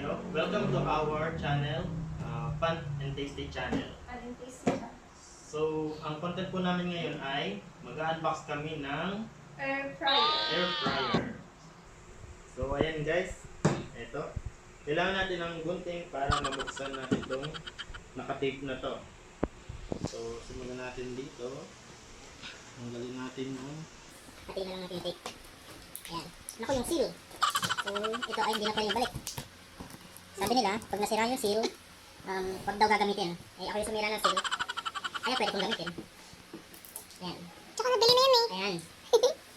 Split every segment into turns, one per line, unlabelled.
Hello, welcome to our channel, Fun and Tasty channel. So, ang content po namin ngayon ay mag-unbox kami ng
Air fryer.
air fryer. So, ayan guys, ito. Kailangan natin ng gunting para mabuksan natin itong nakatape na to. So, simulan natin dito. Tanggalin natin yung
Pati na lang natin yung tape. Ayan. Naku, yung seal. So, ito ay hindi na pwedeng balik. Sabi nila, pag nasira yung seal, wag daw gagamitin. Eh, ako yung sumira ng seal. Kaya pwede kong gamitin. Ayan.
Tsaka nabili na yan eh.
Ayan.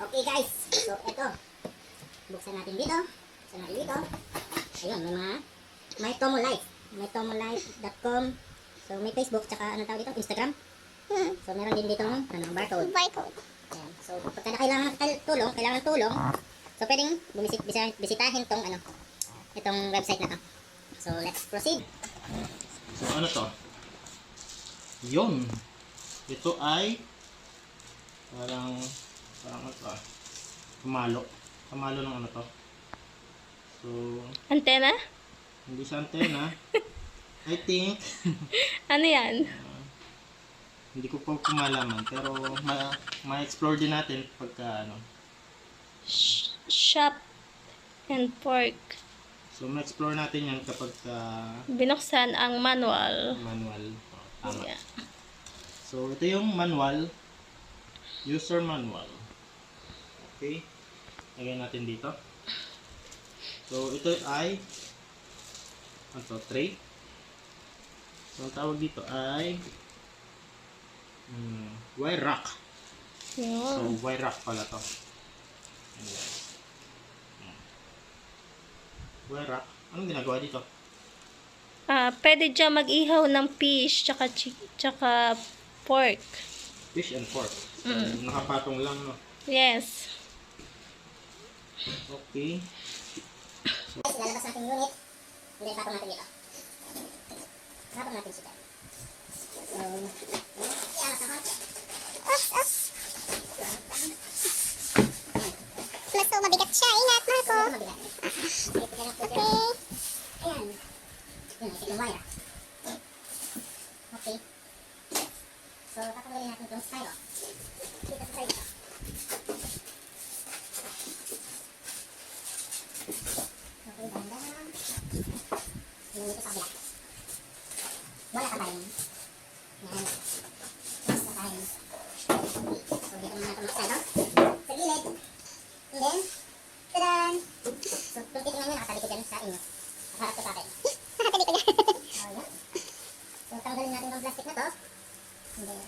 Okay guys. So, ito. Buksan natin dito. Buksan natin dito. Ayun, may mga, may Tomolife. May tomolife.com. So, may Facebook, tsaka ano tawag dito? Instagram. So, meron din dito barcode.
Barcode.
Ayan. So, pagka na kailangan ng tulong, so pwedeng bisitahin tong itong website na to. So, let's proceed.
So, ano to? Yun. Ito ay parang ano to? Kamalo ng ano to. So,
Antena?
hindi siya antena. I think
Ano yan?
hindi ko pa kumalaman pero ma-explore din natin pagka ano.
Shop and pork.
So, ma-explore natin yan kapag
Binuksan ang manual.
manual. Tama.
Yeah.
So, ito yung manual. User manual. Okay. Lagyan natin dito. So, ito ay tray. So, ang tawag dito ay wire rack. So,
Yun.
wire rack pala to. Ayan. Wire rack. Anong ginagawa dito?
Pwede dyan mag-ihaw ng fish tsaka pork.
Fish and pork. So, nakapatong lang, no?
Yes.
Okay.
Guys, lalabas natin yung unit. And then, patong natin dito. Patong natin siya. So, iangat na konti.
Mas so mabigat siya. Ingat, Marco.
Ito mabigat. Okay. Ayan. Yun, ito yung wire. Okay. So, tatanggalin natin itong styro. Dito sa side ito. Okay, dahan-dahan. Yung dito sa kabila. Wala ka tayo. Yan. Mas ka tayo. So, dito muna itong styro. Sa gilid. And then, tadan! So, kung titignan nyo, nakatalikod yan sa inyo. Harap ko sa akin.
Nakatalikod yan.
So, yan. So, tanggalin natin itong plastic na to. And then,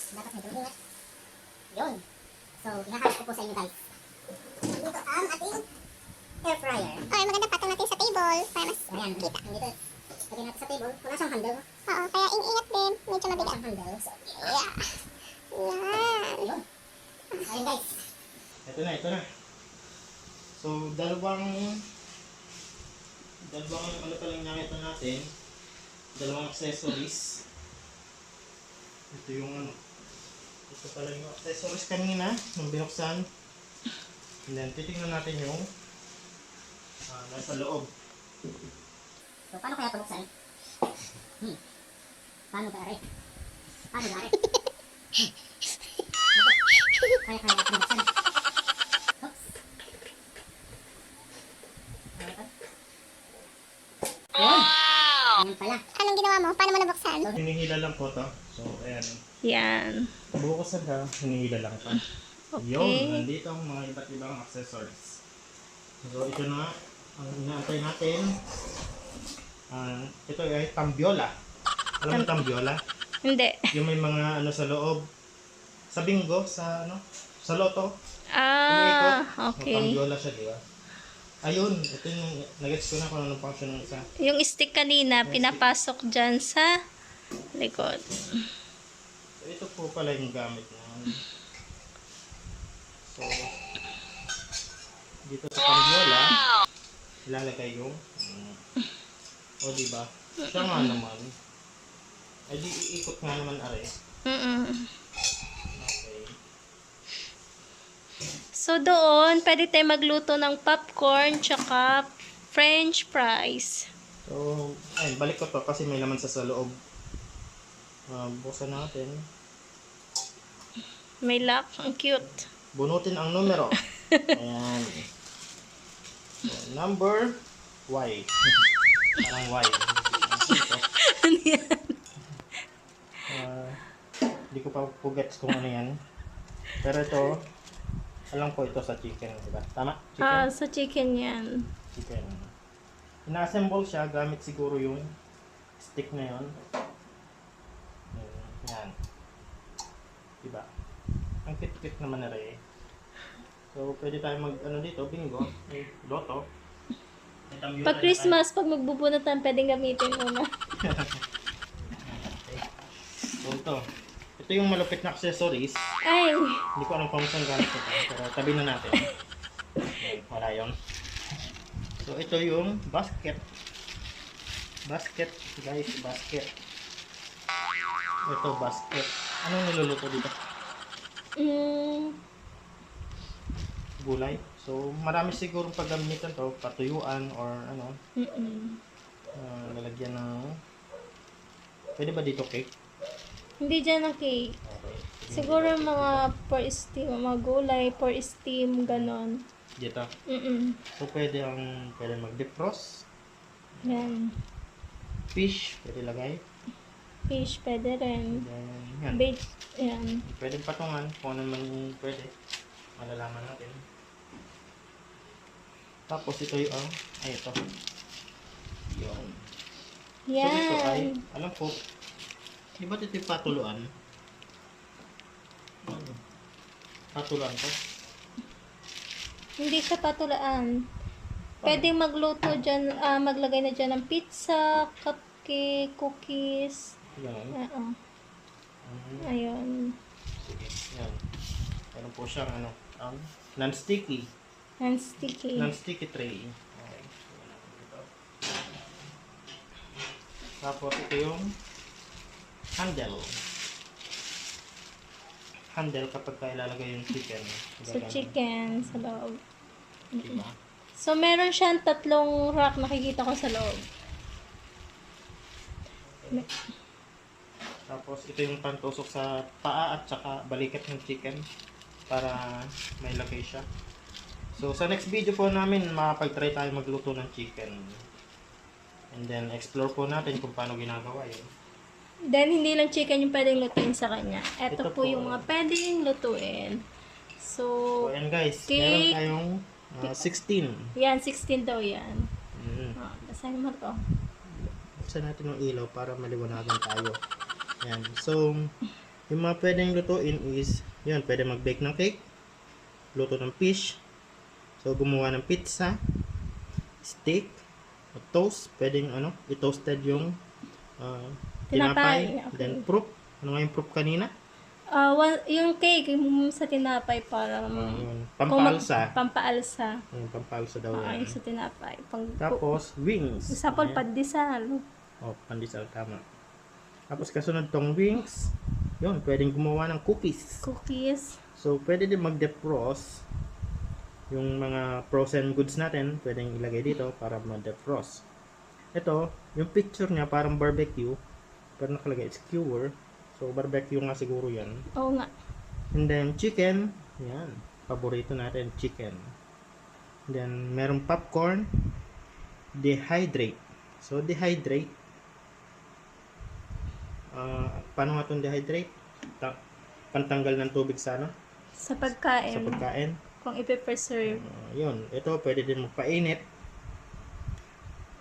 dapat medyo ingat. Yun. So, ihaharap ko po sa inyo guys. Dito ang ating air fryer.
Ay, maganda patong natin sa table para mas
Ayan.
kita.
Nandito. Lagyan natin sa table. Wala siyang handle.
Oo, kaya ingat din. Medyo
Wala
mabigat.
siyang handle. So,
Yeah. Yan.
yun. Ayun guys.
Ito na. So, dalawang ano pa lang nakita natin. Dalawang accessories. Ito yung ano. Ito pala yung accessories kanina nung binuksan. And then, titignan natin yung nasa loob.
So, paano kaya pabuksan? Paano ba, Are? Paano ba, Are? Kaya pabuksan. Oops. Yun! Ayan pala.
Anong ginawa mo? Paano mo nabuksan?
Hinihila lang po to. So, ayan.
Yan.
Bukas na hinihila lang to.
Okay.
Yun, nandito ang mga iba't ibang accessories. So, ito na ang inaantay natin. Ito ay tambiola. Alam mo tambiola?
Hindi.
Yung may mga ano sa loob. Sa bingo, sa loto. Umiikot.
Okay.
Tambiola siya, di ba? Ayun, ito yung nag-gets ko na kung anong function ng isa.
Yung stick kanina, pinapasok dyan sa likod.
So, ito po pala yung gamit niya. So, dito sa tambiola, ilalagay yung o diba? Siya nga naman. Ay di iikot nga naman are. Okay.
So doon, pwede tayo magluto ng popcorn tsaka French fries.
So, ayun, balik ko to kasi may laman sa loob. Buksan natin.
May lock. Ang cute.
Bunutin ang numero. Ayan. So, number Y. Parang Y.
Ano yan?
Hindi ko pa po gets kung ano yan. Pero ito, alam ko ito sa chicken, diba? Tama? Chicken?
Sa chicken yan.
Chicken. Ina-assemble siya gamit siguro yung stick na yon. Yan. Diba? Ang kit-kit naman na rin. So, pwede tayo mag, ano dito, bingo, loto.
Pag Christmas, pag magbubunutan, pwedeng gamitin muna.
So, ito yung malupit na accessories.
Ay!
Hindi ko alam kung saan gamit ito, pero tabi na natin. Okay, wala yun. So, ito yung basket. Basket, guys, basket. Ito, basket. Anong niluluto dito? Gulay. So, marami siguro paggamitan to, patuyuan or ano, lalagyan ng, pwede ba dito cake?
Hindi dyan ang cake.
Okay.
Siguro mga for steam, mga gulay, for steam, ganon.
Dito. So, pwede mag-defrost.
Yan.
Fish, pwede lagay.
Fish, pwede rin.
Then, yan.
Bait, yan.
Pwede patungan kung ano man pwede. Malalaman natin. Tapos ito yung, ito. Yun. So, dito ay,
Yan.
alam ko, di ba ito yung patuluan? Patuluan to?
Hindi ka patulaan. Pwedeng magluto dyan, maglagay na dyan ng pizza, cupcake, cookies.
Yan.
Oo. Ayun.
Sige, yan. Meron po siyang non-sticky.
And sticky.
Non-sticky tray. Okay. Tapos ito yung handle. Handle kapag ilalagay yung chicken.
So, chicken sa loob.
Diba?
So, meron siyang 3 rack nakikita ko sa loob.
Tapos ito yung pantusok sa paa at saka balikat ng chicken para may lagay siya. So, sa next video po namin, makapag-try tayo magluto ng chicken. And then, explore po natin kung paano ginagawa yun.
Then, hindi lang chicken yung pwedeng lutuin sa kanya.
Ito
Ito po
po.
yung mga pwedeng lutuin. So,
So, ayan guys, meron
cake.
tayong 16.
Yan, 16 daw yan. Basahin mo to.
Buksan natin yung ilaw para maliwanagan tayo. Ayan. So, yung mga pwedeng lutuin is, yun, pwede mag-bake ng cake, luto ng fish, so gumawa ng pizza, steak, toast, pwedeng i-toasted yung tinapay,
Okay.
then proof. Ano nga yung proof kanina?
Yung cake, yung sa tinapay para
Yun, pampaalsa.
pampaalsa.
Yung pampaalsa daw
Yung
yan.
sa tinapay.
Tapos, wings.
Sa
Ayan.
pandesal.
Pandesal, tama. Tapos kasunod tong wings, yun, pwedeng gumawa ng cookies.
Cookies.
So, pwede din mag-defrost yung mga frozen goods natin, pwedeng ilagay dito para ma-defrost. Ito, yung picture niya parang barbecue, pero nakalagay skewer. So, barbecue nga siguro yan.
Oo nga.
And then, chicken, yan, paborito natin, chicken. And then, merong popcorn, dehydrate. So, dehydrate, paano nga itong dehydrate? Pantanggal ng tubig sa
Sa pagkain.
sa pagkain.
Kung ipe-preserve.
Yun, ito pwede din magpainit.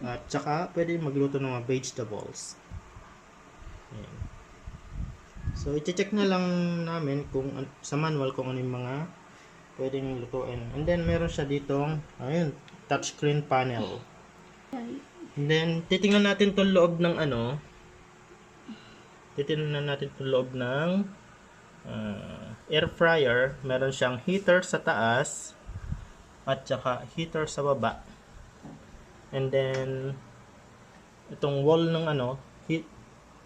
At saka pwede magluto ng mga vegetables. Ayan. So, i-check na lang namin kung sa manual kung ano yung mga pwedeng lutuin. And then meron siya ditong touchscreen panel. And then titingnan natin 'tong loob ng air fryer. Meron siyang heater sa taas at saka heater sa baba. And then itong wall ng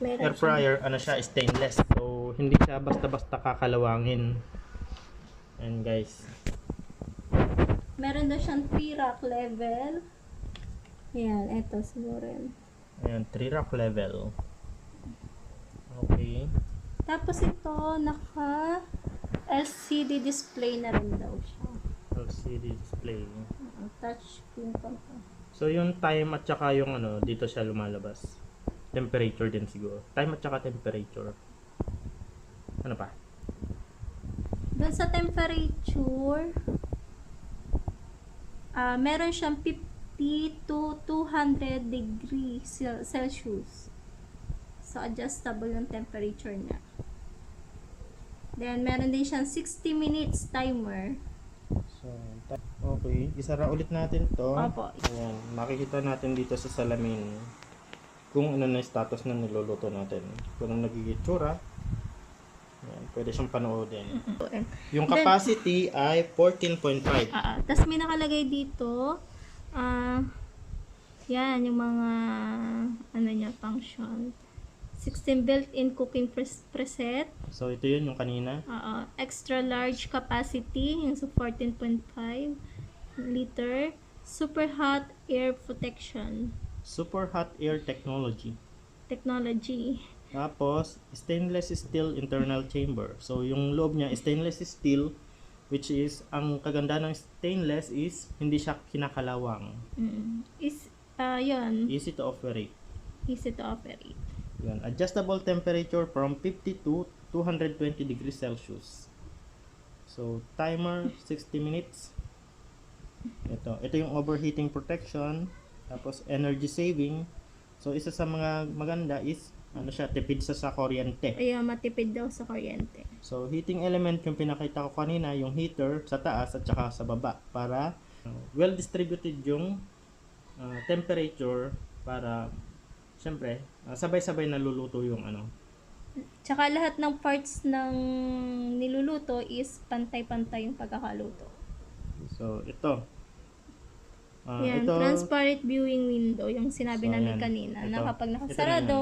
Meron
air fryer, stainless. So hindi siya basta-basta kakalawangin. And guys,
Meron daw siyang 3 rack level. Ayan, eto siguro yun.
Ayan, 3 rack level. Okay.
Tapos ito, naka LCD display na rin daw siya.
LCD display.
Touch screen pa to.
So yung time at saka yung ano, dito siya lumalabas. Temperature din siguro. Time at saka temperature. Ano pa?
Doon sa temperature, meron siyang 50 to 200 degrees Celsius. So, adjustable yung temperature niya. Then, meron din siyang 60 minutes timer.
So, okay. Isara ulit natin to.
Opo.
Ayan. Makikita natin dito sa salamin kung ano na yung status na niluluto natin. Kung ano nagiging tsura. Ayan. Pwede siyang panoodin. Yung
Then,
capacity ay 14.5.
Tapos, may nakalagay dito, yan, yung mga, ano niya, function. 16 built-in cooking preset.
So, ito yun yung kanina.
Extra large capacity, yung sa 14.5 liter. Super hot air protection
Super hot air technology.
technology.
Tapos, stainless steel internal chamber. So, yung loob niya, stainless steel, which is, ang kaganda ng stainless is, hindi siya kinakalawang.
Yun,
Easy to operate.
easy to operate.
Yan. Adjustable temperature from 50 to 220 degrees Celsius. So, timer, 60 minutes. Ito yung overheating protection. Tapos, energy saving. So, isa sa mga maganda is, ano siya, tipid sa kuryente.
Ayun, matipid daw sa kuryente.
So, heating element yung pinakita ko kanina, yung heater sa taas at saka sa baba para well distributed yung temperature para syempre sabay-sabay naluluto yung ano.
Tsaka lahat ng parts ng niluluto is pantay-pantay yung pagkakaluto.
So, ito.
Yan, transparent viewing window, yung sinabi
So,
namin
yan.
kanina, na
Ito.
kapag
Ito
nakasarado,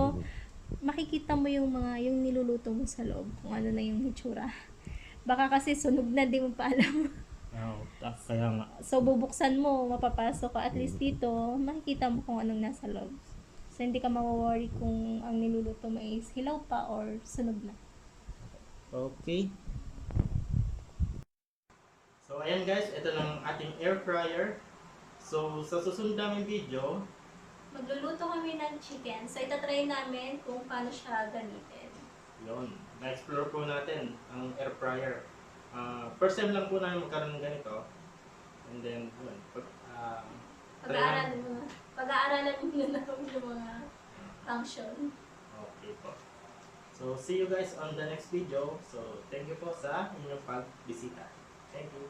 makikita mo yung niluluto mo sa loob, kung ano na yung hitsura. Baka kasi sunog na, di mo pa alam.
Kaya nga.
So, bubuksan mo, mapapasok ka, at least dito, makikita mo kung anong nasa loob. So, hindi ka mawaworry kung ang niluluto mo is hilaw pa or sunog na.
Okay. So, ayan guys, ito ng ating air fryer. So, sa susunod naming video,
Magluluto kami ng chicken. So, itatry namin kung paano siya gamitin.
yun, na-explore po natin ang air fryer. First time lang po namin magkaroon ng ganito. And then, yun,
Pag-aaralan mo na yung mga function.
Okay po. So, see you guys on the next video. So, thank you po sa inyong pagbisita. Thank you.